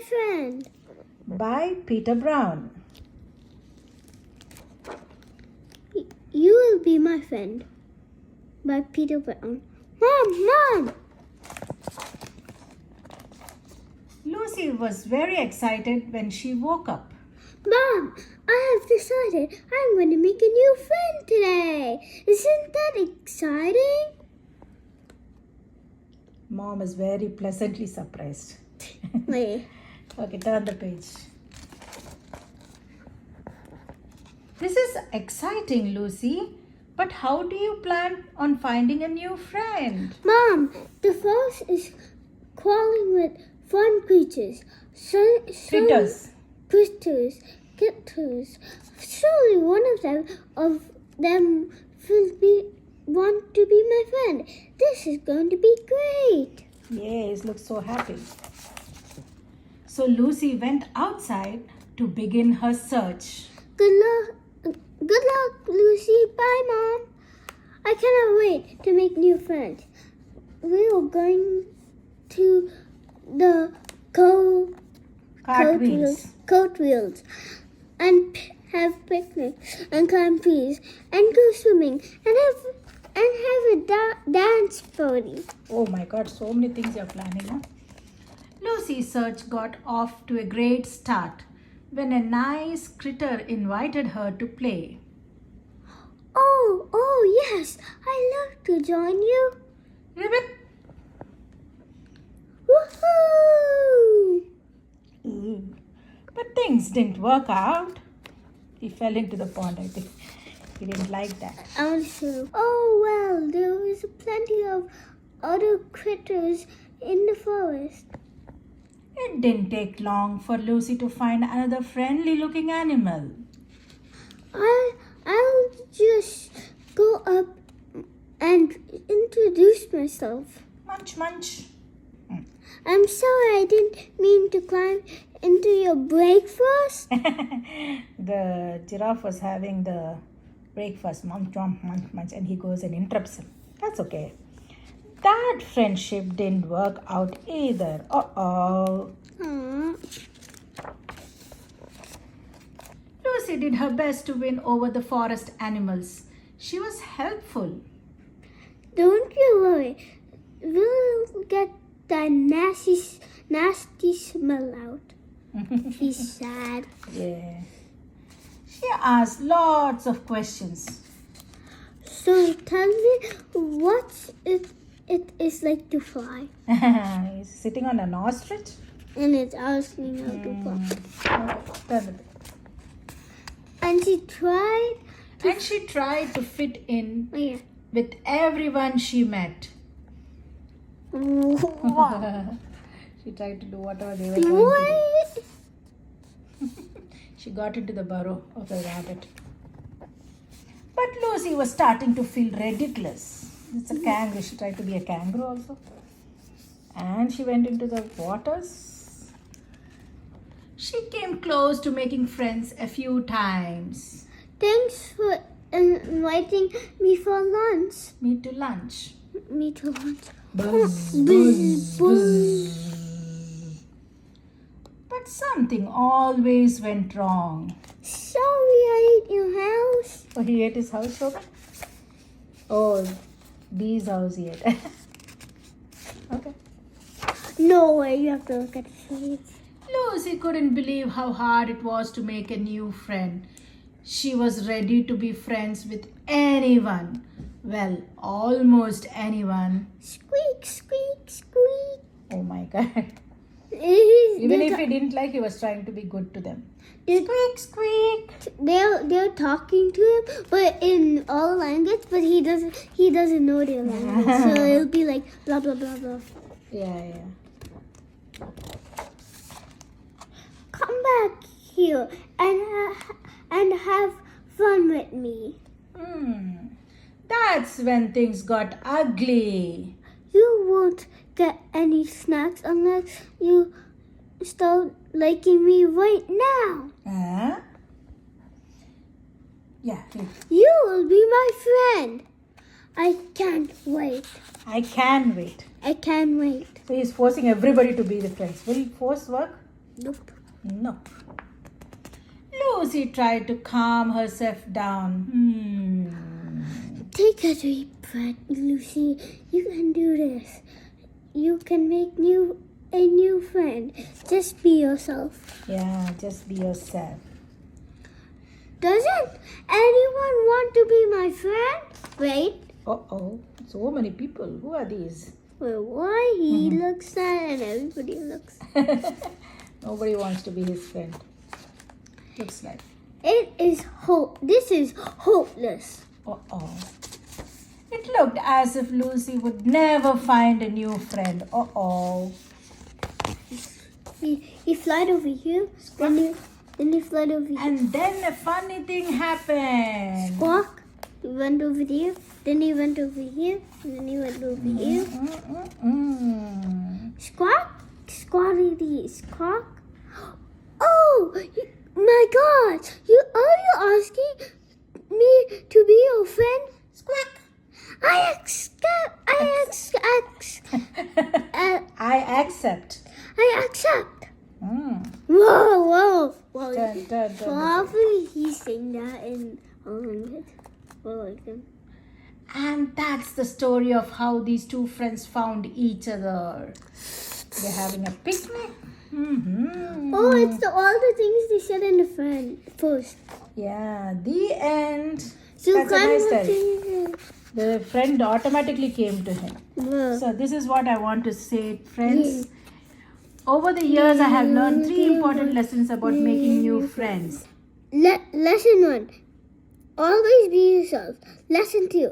friend. by Peter Brown. You will be my friend by Peter Brown. Mom! Lucy was very excited when she woke up. Mom, I have decided I'm going to make a new friend today. Isn't that exciting? Mom is very pleasantly surprised. Wait. Okay, turn the page. This is exciting, Lucy. But how do you plan on finding a new friend? Mom, the forest is crawling with fun creatures. Critters. Critters. Surely one of them will want to be my friend. This is going to be great. Yes, looks so happy. So Lucy went outside to begin her search. Good luck, Lucy. Bye, Mom. I cannot wait to make new friends. We are going to the cartwheels and have picnics and climb trees and go swimming and have a dance party. Oh my God, so many things you're planning, huh? Lucy's search got off to a great start when a nice critter invited her to play. Oh yes, I'd love to join you. Ribbit! Woohoo! But things didn't work out. He fell into the pond, I think. He didn't like that. Also, oh well, there was plenty of other critters in the forest. It didn't take long for Lucy to find another friendly looking animal. I'll just go up and introduce myself. Munch, munch. I'm sorry, I didn't mean to climb into your breakfast. The giraffe was having the breakfast, munch, munch, munch, munch, and he goes and interrupts him. That's okay. That friendship didn't work out either. Uh-oh. Lucy did her best to win over the forest animals. She was helpful. Don't you worry. We'll get that nasty smell out. She's sad. Yeah. She asked lots of questions. So tell me what it is like to fly. He's sitting on an ostrich. And it's asking how to fly. Turn it. And she tried. And she tried to fit in Oh, yeah. with everyone she met. What? She tried to do whatever they were going to do. What? She got into the burrow of the rabbit. But Lucy was starting to feel ridiculous. It's a kangaroo. She tried to be a kangaroo also. And she went into the waters. She came close to making friends a few times. Thanks for inviting me for lunch. Me to lunch. Me to lunch. Buzz, Buzz, buzz. But something always went wrong. Sorry, I ate your house. Oh, he ate his house, Robert? Oh, Bee's house he ate. Okay. No way, you have to look at the shades. Lucy couldn't believe how hard it was to make a new friend. She was ready to be friends with anyone. Well, almost anyone. Squeak, squeak, squeak. Oh my God. Even if he didn't like, he was trying to be good to them. Squeak, squeak. They're talking to him, but in all language. But he doesn't know their language, so it'll be like blah blah blah blah. Yeah. Come back here and have fun with me. That's when things got ugly. You won't get any snacks unless you start liking me right now. Huh? Yeah. You will be my friend. I can't wait. I can wait. I can't wait. So he's forcing everybody to be the friends. Will force work? Nope. Nope. Lucy tried to calm herself down. Take a deep breath, Lucy. You can do this. You can make a new friend. Just be yourself. Yeah, just be yourself. Doesn't anyone want to be my friend? Wait. Uh-oh. So many people. Who are these? Well, why he looks sad and everybody looks. Nobody wants to be his friend. Looks like. This is hopeless. Uh-oh. It looked as if Lucy would never find a new friend. Uh-oh. He flied over here. Then he flied over here. And then a funny thing happened. Squawk. He went over there. Then he went over here. And then he went over here. Squawk. Squawky squawk. Oh my God! Are you asking me to be your friend? Squawk. I accept. I accept. I accept. Whoa. Dun. Probably he's saying that in And that's the story of how these two friends found each other. They're having a picnic. Oh, it's all the things they said in the first. Yeah, the end. So That's a nice story. time. The friend automatically came to him. So this is what I want to say, friends. Over the years, I have learned 3 important lessons about making new friends. Lesson 1. Always be yourself. Lesson 2.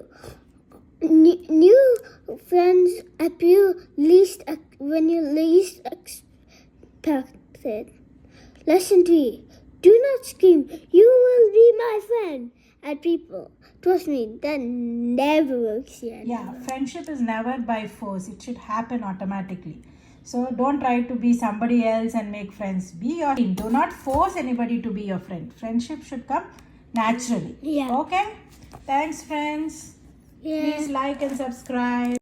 New friends appear when you least expect it. Lesson 3. Do not scream, "You will be my friend," at people. Trust me, that never works yet. Yeah, friendship is never by force. It should happen automatically. So don't try to be somebody else and make friends. Be your team. Do not force anybody to be your friend. Friendship should come naturally. Yeah. Okay? Thanks, friends. Yeah. Please like and subscribe.